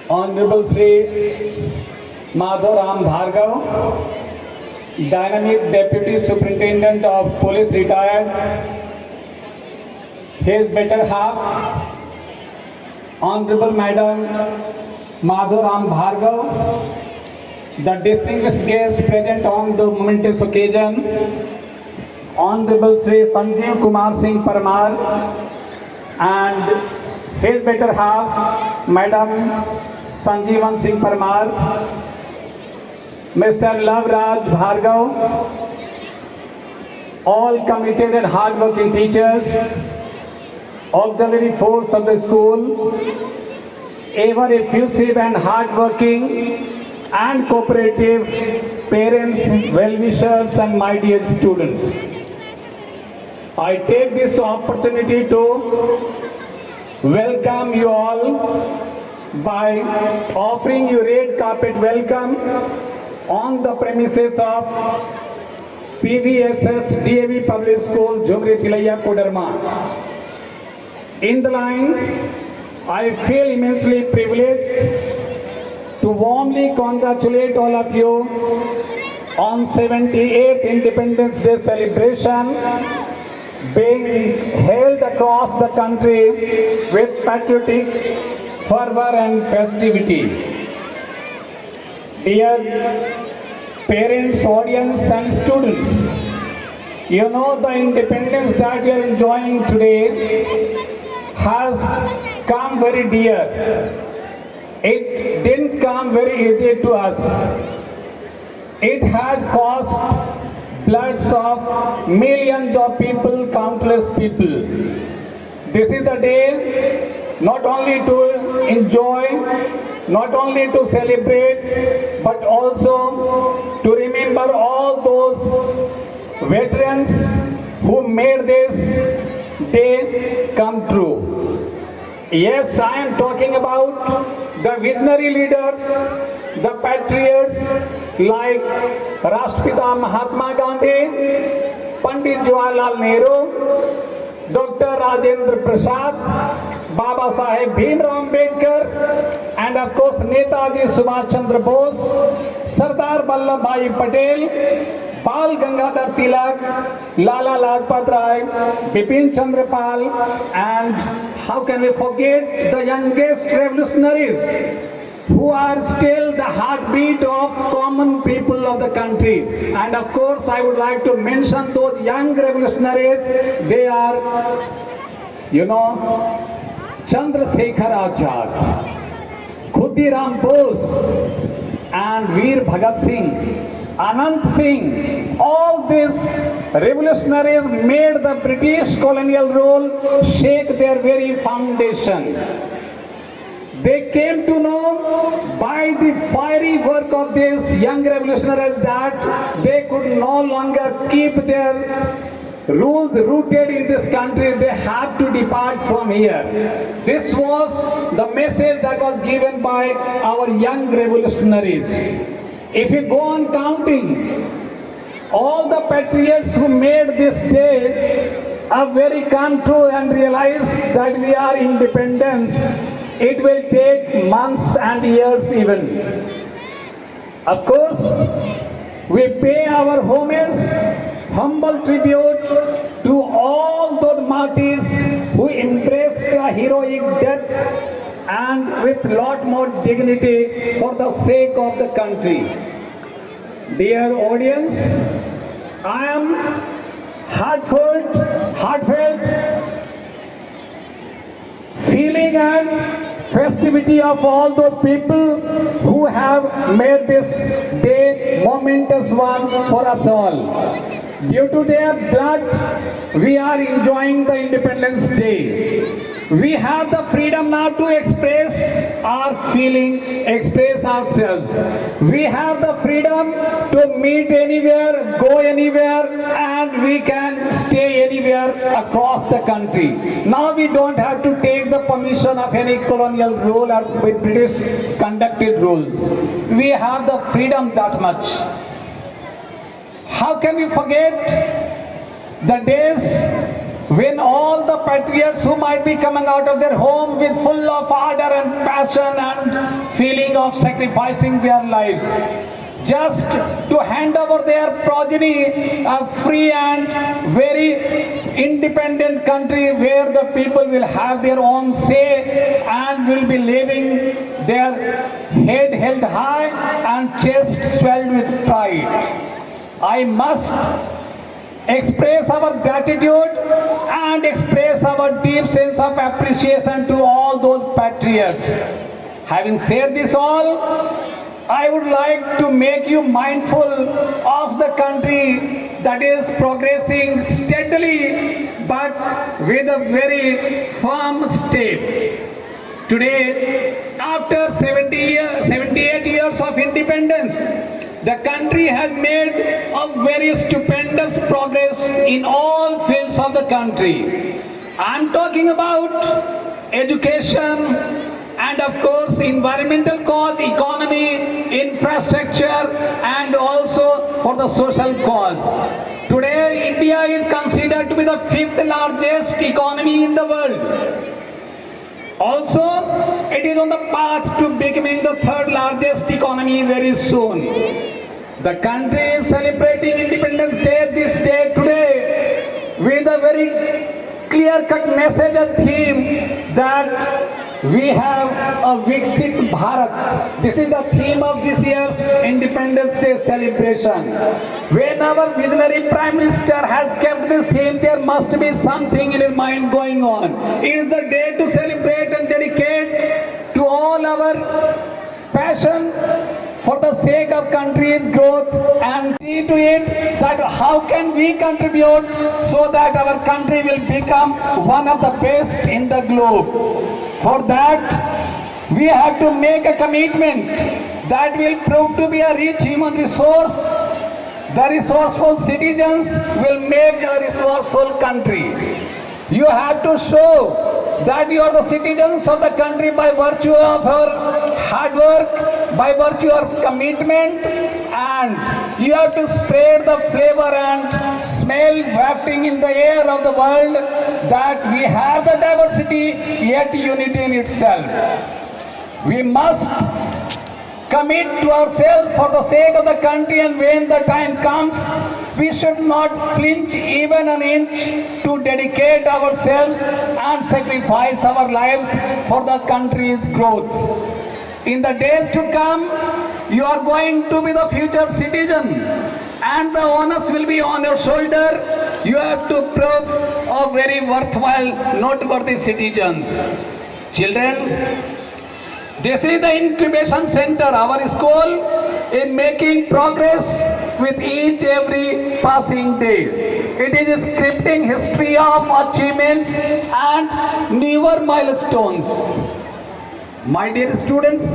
Honorable Sri Madhav Bhargav, Dynamic Deputy Superintendent of Police retired, his better half, Honorable Madam Madhav Bhargav, the distinguished guests present on the momentous occasion, Honorable Sri Sanjeev Kumar Singh Parmar, and his better half, Madam Sanjeevan Singh Parmar, Mr. Love Raj Bhargav, all committed and hardworking teachers, auxiliary force of the school, ever effusive and hardworking and cooperative parents, well-wishers and my dear students. I take this opportunity to welcome you all by offering you red carpet welcome on the premises of PVSS DAV Public School, Jumri Tilaiya, Kodarma. In the line, I feel immensely privileged to warmly congratulate all of you on 78th Independence Day celebration being held across the country with patriotic fervor and festivity. Dear parents, audience and students, you know the independence that we are enjoying today has come very dear. It didn't come very easy to us. It has cost bloods of millions of people, countless people. This is the day not only to enjoy, not only to celebrate, but also to remember all those veterans who made this day come true. Yes, I am talking about the visionary leaders, the patriots like Rashtrapita Mahatma Gandhi, Pandit Jawaharlal Nehru, Dr. Rajendra Prasad, Baba Saheb Bhimrao Ambedkar, and of course Netaji Subhash Chandra Bose, Sardar Vallabhbhai Patel, Bal Gangadhar Tilak, Lala Lajpat Rai, Bipin Chandra Pal, and how can we forget the youngest revolutionaries who are still the heartbeat of common people of the country. And of course, I would like to mention those young revolutionaries. They are, Chandrasekhar Azad, Khudiram Bose, and Veer Bhagat Singh, Anand Singh. All these revolutionaries made the British colonial rule shake their very foundation. They came to know by the fiery work of these young revolutionaries that they could no longer keep their rules rooted in this country. They have to depart from here. This was the message that was given by our young revolutionaries. If you go on counting all the patriots who made this day a very come true and realize that we are independence, it will take months and years even. Of course, we pay our homage, humble tribute to all those martyrs who embraced a heroic death and with lot more dignity for the sake of the country. Dear audience, I am heartfelt feeling and festivity of all those people who have made this day momentous one for us all. Due to their blood, we are enjoying the Independence Day. We have the freedom now to express our feeling, express ourselves. We have the freedom to meet anywhere, go anywhere, and we can stay anywhere across the country. Now we don't have to take the permission of any colonial rule or with British conducted rules. We have the freedom that much. How can we forget the days when all the patriots who might be coming out of their home with full of ardor and passion and feeling of sacrificing their lives, just to hand over their progeny a free and very independent country where the people will have their own say and will be living their head held high and chest swelled with pride. I must express our gratitude and express our deep sense of appreciation to all those patriots. Having said this all, I would like to make you mindful of the country that is progressing steadily but with a very firm step. Today, after 78 years of independence, the country has made a very stupendous progress in all fields of the country. I'm talking about education and of course environmental cause, economy, infrastructure and also for the social cause. Today, India is considered to be the fifth largest economy in the world. Also, it is on the path to becoming the third largest economy very soon. The country is celebrating Independence Day this day today with a very clear-cut message and theme that we have a Viksit Bharat. This is the theme of this year's Independence Day celebration. When our visionary Prime Minister has kept this theme, there must be something in his mind going on. It is the day to celebrate and dedicate to all our passion for the sake of country's growth and see to it that how can we contribute so that our country will become one of the best in the globe. For that, we have to make a commitment that will prove to be a rich human resource. The resourceful citizens will make a resourceful country. You have to show that you are the citizens of the country by virtue of your hard work, by virtue of commitment, and you have to spread the flavor and smell wafting in the air of the world that we have the diversity yet unity in itself. We must commit to ourselves for the sake of the country, and when the time comes, we should not flinch even an inch to dedicate ourselves and sacrifice our lives for the country's growth. In the days to come, you are going to be the future citizen and the onus will be on your shoulder. You have to prove a very worthwhile, noteworthy citizens. Children, this is the incubation center, our school, in making progress with each every passing day. It is scripting history of achievements and newer milestones. My dear students,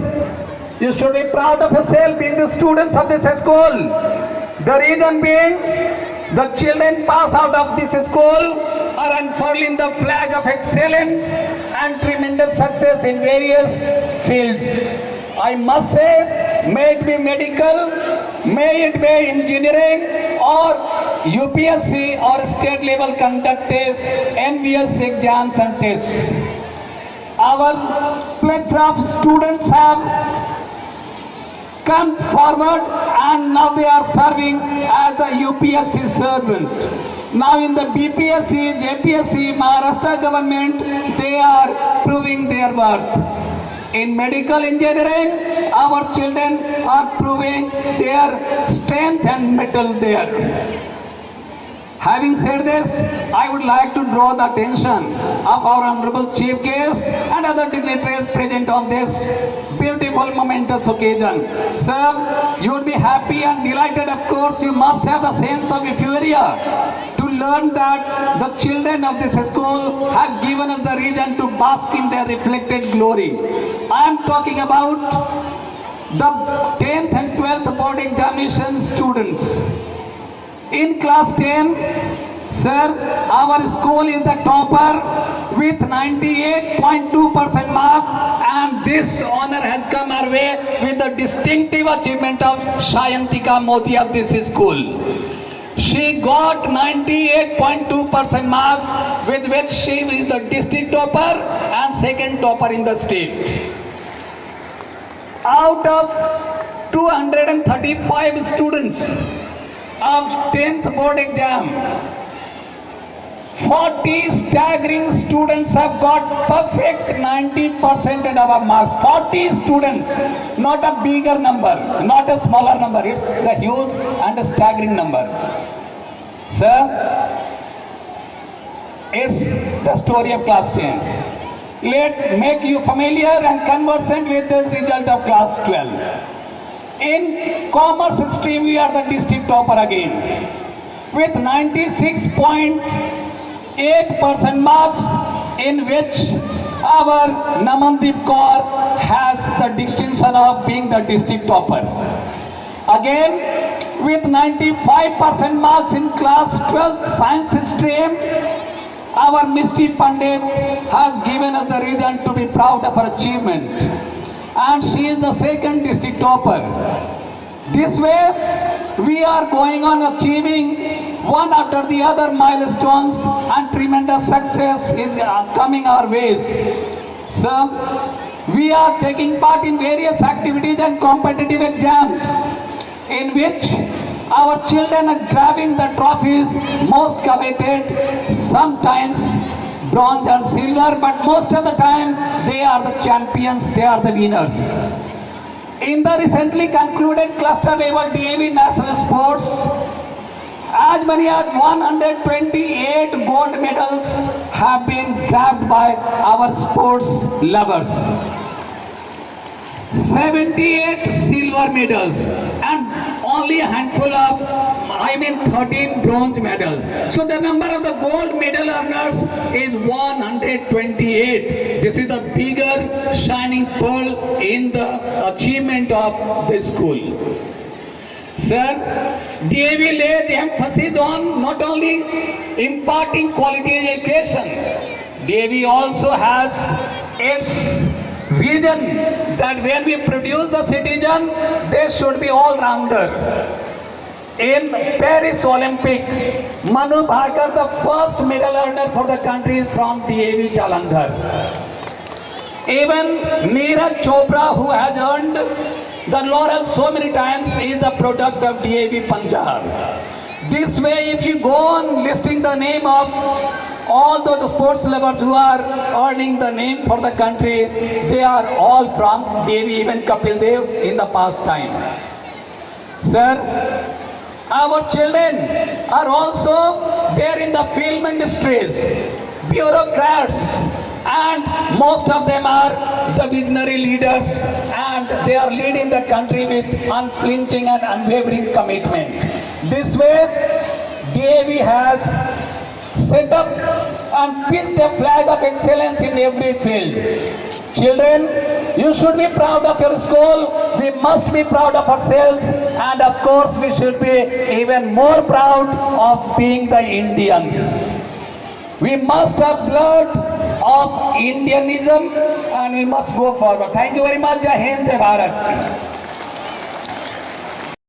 you should be proud of yourself being the students of this school. The reason being, the children pass out of this school are unfurling the flag of excellence and tremendous success in various fields. I must say, may it be medical, may it be engineering or UPSC or state level conducted envious exams and tests. Our plethora of students have come forward and now they are serving as the UPSC servant. Now in the BPSC, JPSC, Maharashtra government, they are proving their worth. In medical engineering, our children are proving their strength and mettle there. Having said this, I would like to draw the attention of our Honorable Chief Guest and other dignitaries present on this beautiful momentous occasion. Sir, you will be happy and delighted, of course. You must have the sense of euphoria to learn that the children of this school have given us the reason to bask in their reflected glory. I am talking about the 10th and 12th board examination students. In class 10, sir, our school is the topper with 98.2% marks, and this honor has come our way with the distinctive achievement of Shayantika Modi of this school. She got 98.2% marks, with which she is the district topper and second topper in the state. Out of 235 students of 10th board exam, 40 staggering students have got perfect 90% and above marks. 40 students, not a bigger number, not a smaller number. It's the huge and a staggering number. Sir, it's the story of class 10. Let make you familiar and conversant with the result of class 12. In commerce stream, we are the district topper again, with 96.8% marks, in which our Namandeep Kaur has the distinction of being the district topper. Again, with 95% marks in class 12 science stream, our Misty Pandit has given us the reason to be proud of her achievement, and she is the second district topper. This way, we are going on achieving one after the other milestones, and tremendous success is coming our ways. So, we are taking part in various activities and competitive exams, in which our children are grabbing the trophies most coveted, sometimes bronze and silver, but most of the time they are the champions, they are the winners. In the recently concluded cluster level DAV National Sports, as many as 128 gold medals have been grabbed by our sports lovers. 78 silver medals and only a handful of, 13 bronze medals. So the number of the gold medal earners is 128. This is the bigger shining pearl in the achievement of the school. Sir, DAV lays emphasis on not only imparting quality education, DAV also has its vision that when we produce the citizen, they should be all-rounder. In Paris Olympic, Manu Bhaker, the first medal earner for the country, is from DAV Jalandhar. Even Neeraj Chopra, who has earned the laurel so many times, is the product of DAV Punjab. This way, if you go on listing the name of all those sports lovers who are earning the name for the country, they are all from DAV, even Kapil Dev in the past time. Sir, our children are also there in the film industries, bureaucrats, and most of them are the visionary leaders, and they are leading the country with unflinching and unwavering commitment. This way, DAV has set up and pitched a flag of excellence in every field. Children, you should be proud of your school. We must be proud of ourselves, and of course we should be even more proud of being the Indians. We must have blood of Indianism, and we must go forward. Thank you very much. Jai Hind, Jai Bharat.